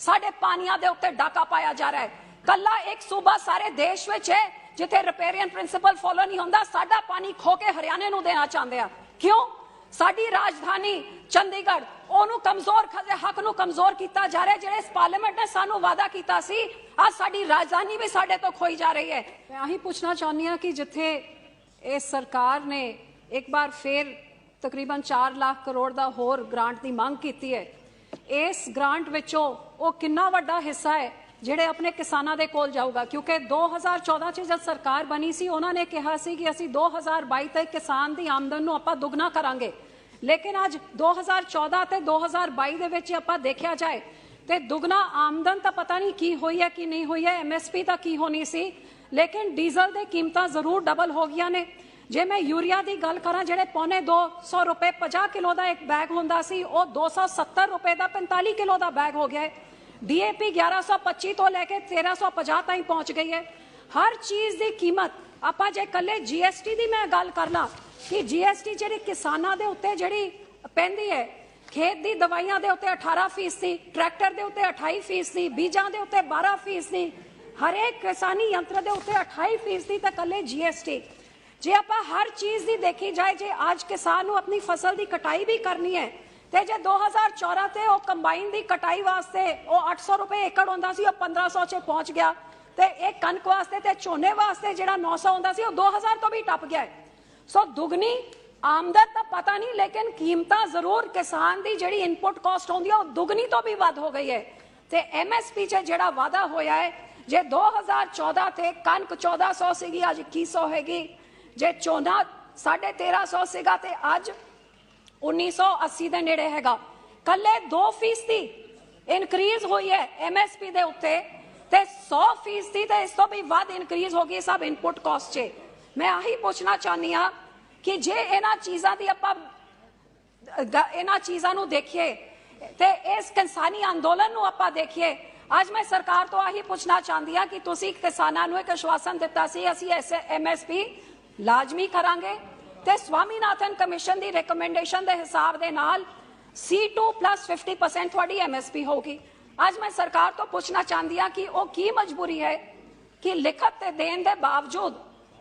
साडे पानियां दे उत्ते डाका पाया जा रहा है। कला एक सूबा सारे देश विच है जिथे रिपेरियन प्रिंसिपल फॉलो नहीं होंदा, साडा पानी खो के हरियाणे नूं देना चाहते हैं। क्यों? साडी राजधानी चंडीगढ़ ओनू कमजोर हक नूं कमजोर किया जा रहा है। जिहड़े इस पार्लीमेंट ने सानू वादा किया सी, आज साडी राजधानी भी साडे तो खोई जा रही है। मैं आही पूछना चाहनी हां कि जिथे इस सरकार ने एक बार फिर तकरीबन 4 लाख करोड़ दा होर ग्रांट की मांग की है, इस ग्रांट विचों वो कितना वड्डा हिस्सा है जिहड़े अपने किसानां दे कोल जाऊगा? क्योंकि 2014 च जब सरकार बनी सी उन्होंने कहा सी कि असीं 2022 तक किसान की आमदन नूं आपां दुगना करांगे, लेकिन अज 2014 ते 2022 दे विच आपां देखिया जाए तो दुगना आमदन तो पता नहीं की हुई है कि नहीं हुई है, MSP तो की होनी सी, लेकिन डीजल दी कीमतां जरूर डबल हो गई ने। जे मैं यूरिया की गल करा, जिहड़े पौने 200 रुपए 50 किलो का एक बैग होंदा सी, वो 270 रुपए का 45 किलो का बैग हो गया है। DAP 1125 तो लैके 1350 तक पहुंच गई है। हर चीज़ की कीमत आपां जे कल्ले GST की मैं गल करना कि GST जिहड़ी किसानां दे उत्ते जिहड़ी पैंदी है, खेत की दवाइयां दे उत्ते 18%, ट्रैक्टर दे उत्ते 28%, बीजां दे उत्ते 12%, हरेक किसानी यंत्र दे उत्ते 28% तक कल्ले GST। जे आपां हर चीज़ की देखी जाए, जे आज किसान नूं अपनी फसल की कटाई भी करनी है ते जे 2014 ते वो कंबाइन की कटाई वास्ते वो 800 रुपए एकड़ होंदा सी, वो 1500 च पहुंच गया, ते एक कणक वास्ते ते झोने वास्ते जिहड़ा 900 होंदा सी, वो 2000 तो भी टप गया है। सो दुगनी आमदन तो पता नहीं, लेकिन कीमतां जरूर किसान की जिहड़ी इनपुट कॉस्ट होंदी है वो दुगनी तो भी वध हो गई है। ते MSP च जिहड़ा वादा होया है, जे 2014 ते कणक 1400 सीगी, अज 2100 हैगी, जे झोना 1350 सीगा ते अज 1980 के नेड़े हैगा। कल्ले 2% इनक्रीज हुई है MSP दे उत्ते, ते 100% ते इस तो भी वध इनक्रीज हो गई सब इनपुट कॉस्ट चे। मैं आही पूछना चाहनी हाँ कि जे इन्हां चीज़ां दी आपां इन्हां चीज़ां नूं देखिए ते इस किसानी अंदोलन नूं आपां देखिए, आज मैं सरकार तो आही पूछना चाहती हाँ कि तुसीं किसानां नूं एक आश्वासन दिता सी असीं MSP लाजमी करांगे, ते स्वामीनाथन कमीशन की रिकमेंडेशन के हिसाब के नाल C2 + 50% थोड़ी MSP होगी। आज मैं सरकार तो पूछना चाहती हाँ कि वो की मजबूरी है कि लिखत ते देन के बावजूद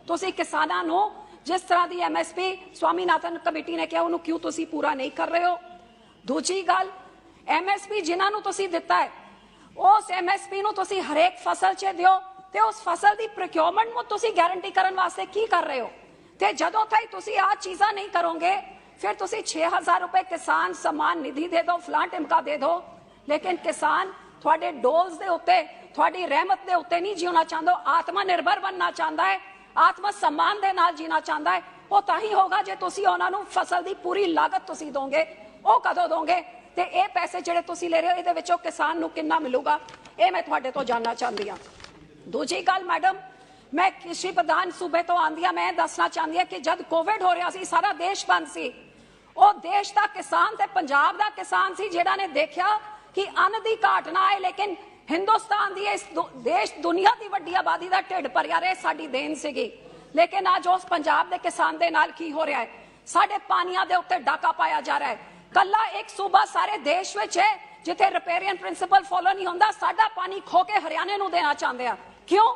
तुसीं किसानां नूं जिस तरह की MSP स्वामीनाथन कमेटी ने कहा उन्होंने क्यों तुसीं पूरा नहीं कर रहे हो? दूजी गल, MSP जिन्हां नूं तुसीं दिता है उस MSP नूं तुसीं हरेक फसल च दिओ, ते उस फसल की प्रोक्योरमेंट में तुसीं गारंटी करन वास्ते की कर रहे हो? ते जदों तक तुसीं आ चीज़ां नहीं करोगे, फिर तुसीं 6000 रुपए किसान सम्मान निधि दे दो, फलां टिमका दे दो, लेकिन किसान थोड़े डोल्स दे उत्ते थोड़ी रहमत दे उत्ते नहीं जीना चाहता, आत्मनिर्भर बनना चाहता है, आत्म सम्मान दे नाल जीना चाहता है। वो ताही होगा जे तुसीं उन्हां नूं फसल की पूरी लागत तुसीं दोगे। वो कदों दोगे? ते ये पैसे जिहड़े तुसीं ले रहे हो इहदे विचों किसान नूं किन्ना मिलूगा? ये मैं तुहाडे तो जानना चाहती हाँ। दूजी गल मैडम, मैं कृषि प्रधान सूबे तो आंदी हाँ, मैं दसना चाहती हाँ कि जब कोविड हो रहा सी, सारा देश बंद सी, वो देश का किसान ते पंजाब का किसान सी जिहड़ा ने देखा कि अन्न की घाट ना आए, लेकिन हिंदुस्तान की इस देश दुनिया की वड्डी आबादी का ढिड भरिया रहे साडी देन सीगी। लेकिन अज उस पंजाब के किसान दे नाल की हो रहा है? साडे पानियां दे उत्ते डाका पाया जा रहा है। कला एक सूबा सारे देश विच है जिथे रिपेरियन प्रिंसिपल फॉलो नहीं होंदा, साडा पानी खो के हरियाणे नूं देना चाहते हैं। क्यों?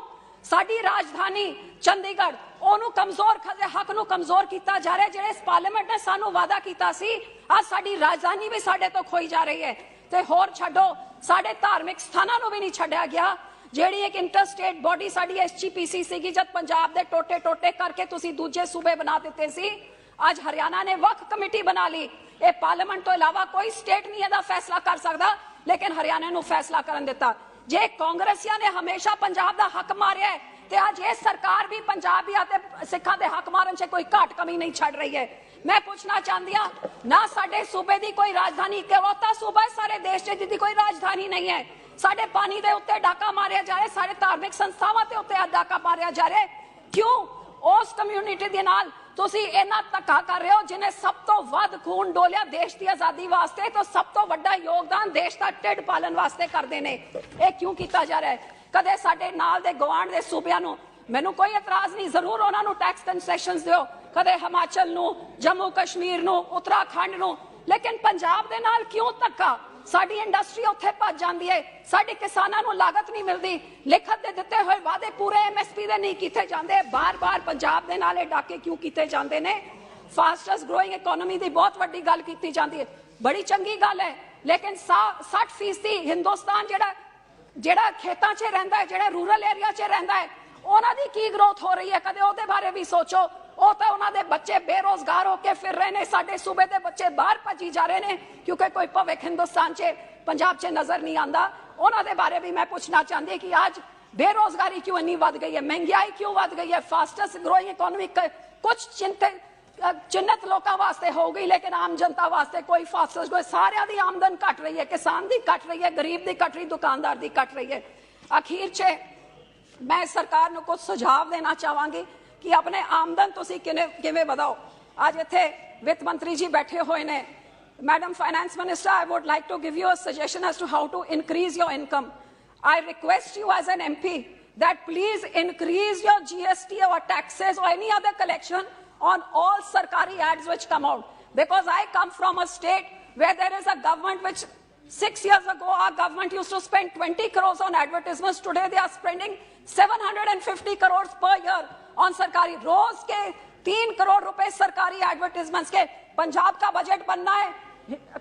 साडी राजधानी चंडीगढ़ ओनू कमजोर हक नूं कमजोर किया जा रहा है। जिहड़े इस पार्लीमेंट ने सानू वादा किया सी, आज साडी राजधानी भी साडे तो खोई जा रही है। ते होर छड्डो, साडे धार्मिक स्थानां नूं भी नहीं छड्डिया गया। जिहड़ी एक इंटर स्टेट बॉडी साडी SGPC सीगी, जद पंजाब दे टोटे टोटे करके तुसीं दूजे सूबे बना दिते सी, आज हरियाणा ने वक्फ कमेटी बना ली। ये पार्लीमेंट तो इलावा कोई स्टेट नहीं इहदा फैसला कर सकता, लेकिन हरियाणा नूं फैसला करन दिता। जे कांग्रेसियां ने हमेशा पंजाब दा हक मारिया है, ते आज ये सरकार भी पंजाबियां ते सिखां दे हक मारन च कोई घाट कमी नहीं छड़ रही है। मैं पूछना चाहती हाँ, ना साडे सूबे की कोई राजधानी, इकलौता सूबा है सारे देश च जिहदी कोई राजधानी नहीं है। साडे पानी दे उत्ते डाका मारिया जा रहा है, साडे धार्मिक संस्थावां ते उत्ते डाका मारिया जा रहा है। क्यों? उस कम्यूनिटी दे नाल तुसीं इन्ना धक्का कर रहे हो जिन्हें सब तो वध खून डोलिया देश की आज़ादी वास्ते, तो सब तो वड्डा योगदान देश का ढिड पालन वास्ते करते हैं। ये क्यों किया जा रहा है? कदे साडे नाल दे गवांढ दे सूबियां नूं मैनूं कोई इतराज़ नहीं, जरूर उन्हां नूं टैक्स कंसैशनस दिओ, कदे हिमाचल नूं, जम्मू कश्मीर नूं, उत्तराखंड नूं, लेकिन पंजाब दे नाल क्यों धक्का? ਸਾਡੀ ਇੰਡਸਟਰੀ ਉੱਥੇ ਭੱਜ ਜਾਂਦੀ ਹੈ, ਸਾਡੇ ਕਿਸਾਨਾਂ ਨੂੰ ਲਾਗਤ ਨਹੀਂ ਮਿਲਦੀ, ਲਿਖਤ ਦੇ ਦਿੱਤੇ ਹੋਏ ਵਾਅਦੇ ਪੂਰੇ ਐਮਐਸਪੀ ਦੇ ਨਹੀਂ ਕੀਤੇ ਜਾਂਦੇ। ਬਾਰ-ਬਾਰ ਪੰਜਾਬ ਦੇ ਨਾਲ ਇਹ ਡਾਕੇ ਕਿਉਂ ਕੀਤੇ ਜਾਂਦੇ ਨੇ? ਫਾਸਟੈਸਟ ਗਰੋਇੰਗ ਇਕਨੋਮੀ ਦੀ ਬਹੁਤ ਵੱਡੀ ਗੱਲ ਕੀਤੀ ਜਾਂਦੀ ਹੈ, ਬੜੀ ਚੰਗੀ ਗੱਲ ਹੈ, ਲੇਕਿਨ 60% ਹਿੰਦੁਸਤਾਨ ਜਿਹੜਾ ਖੇਤਾਂ 'ਚ ਰਹਿੰਦਾ ਹੈ, ਜਿਹੜਾ ਰੂਰਲ ਏਰੀਆ 'ਚ ਰਹਿੰਦਾ ਹੈ, ਉਹਨਾਂ ਦੀ ਕੀ ਗਰੋਥ ਹੋ ਰਹੀ ਹੈ? ਕਦੇ ਉਹਦੇ ਬਾਰੇ ਵੀ ਸੋਚੋ। ਉਹ ਤਾਂ ਉਹਨਾਂ ਦੇ ਬੱਚੇ ਬੇਰੋਜ਼ਗਾਰ ਹੋ ਕੇ ਫਿਰ ਰਹੇ ਨੇ, ਸਾਡੇ ਸੂਬੇ ਦੇ ਬੱਚੇ ਬਾਹਰ ਭੱਜੀ ਜਾ ਰਹੇ ਨੇ ਕਿਉਂਕਿ ਕੋਈ ਭਵਿੱਖ ਹਿੰਦੁਸਤਾਨ 'ਚ ਪੰਜਾਬ 'ਚ ਨਜ਼ਰ ਨਹੀਂ ਆਉਂਦਾ। ਉਹਨਾਂ ਦੇ ਬਾਰੇ ਵੀ ਮੈਂ ਪੁੱਛਣਾ ਚਾਹੁੰਦੀ ਕਿ ਅੱਜ बेरोजगारी क्यों इतनी बढ़ गई है, महंगाई क्यों बढ़ गई है? फास्टेस्ट ग्रोइंग इकोनॉमी कुछ चिन्हित लोगों वास्ते हो गई, लेकिन आम जनता वास्ते कोई फास्टेस्ट ग्रोइंग, सारियां दी आमदन घट रही है, किसान दी घट रही है, गरीब दी घट रही, दुकानदार दी घट रही है। अखीर च मैं सरकार नूं कुछ सुझाव देना चाहांगी कि अपने आमदन तुसीं किवें वधाओ। अज इत्थे वित्त मंत्री जी बैठे हुए ने, madam finance minister, I would like to give you a suggestion as to how to increase your income. I request you as an MP that please increase your GST or taxes or any other collection on all sarkari ads which come out. Because I come from a state where there is a government which 6 years ago our government used to spend 20 crores on advertisements. Today they are spending 750 crores per year on sarkari. रोज के 3 करोड़ रुपए सरकारी advertisements के। पंजाब का budget बनना है,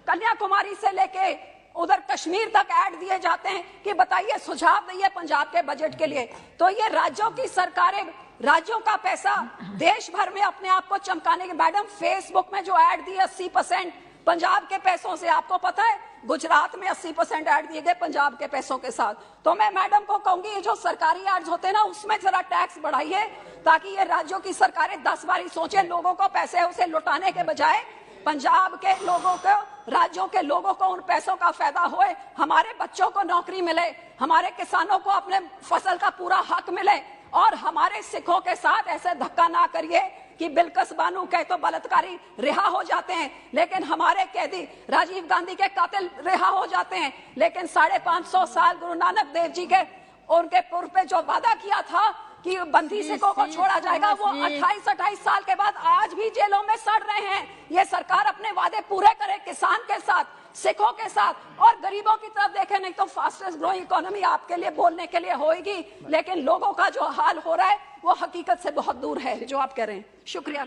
कन्याकुमारी से लेके उधर कश्मीर तक ऐड दिए जाते हैं कि बताइए, सुझाव दिए पंजाब के बजट के लिए। तो ये राज्यों की सरकारें, राज्यों का पैसा देश भर में अपने आप को चमकाने के। मैडम फेसबुक में जो ऐड दिए 80% पंजाब के पैसों से, आपको पता है गुजरात में 80% ऐड दिए गए पंजाब के पैसों के साथ। तो मैं मैडम को कहूंगी, ये जो सरकारी एड्स होते हैं ना, उसमें जरा टैक्स बढ़ाइए ताकि ये राज्यों की सरकारें 10 बारी सोचें, लोगों को पैसे उसे लुटाने के बजाय पंजाब के लोगों को, राज्यों के लोगों को उन पैसों का फायदा होए, हमारे बच्चों को नौकरी मिले, हमारे किसानों को अपने फसल का पूरा हक मिले, और हमारे सिखों के साथ ऐसे धक्का ना करिए कि बिल्किस बानो कहे तो बलात्कारी रिहा हो जाते हैं, लेकिन हमारे कैदी राजीव गांधी के कातिल रिहा हो जाते हैं, लेकिन 550 साल गुरु नानक देव जी के उनके पूर्व पे जो वादा किया था कि बंदी सिखों को छोड़ा जाएगा, वो 28 साल के बाद आज भी जेलों में सड़ रहे हैं। ये सरकार अपने वादे पूरे करे, किसान के साथ, सिखों के साथ और गरीबों की तरफ देखे। नहीं तो फास्टेस्ट ग्रोइंग इकोनॉमी आपके लिए बोलने के लिए होएगी, लेकिन लोगों का जो हाल हो रहा है वो हकीकत से बहुत दूर है जो आप कह रहे हैं। शुक्रिया।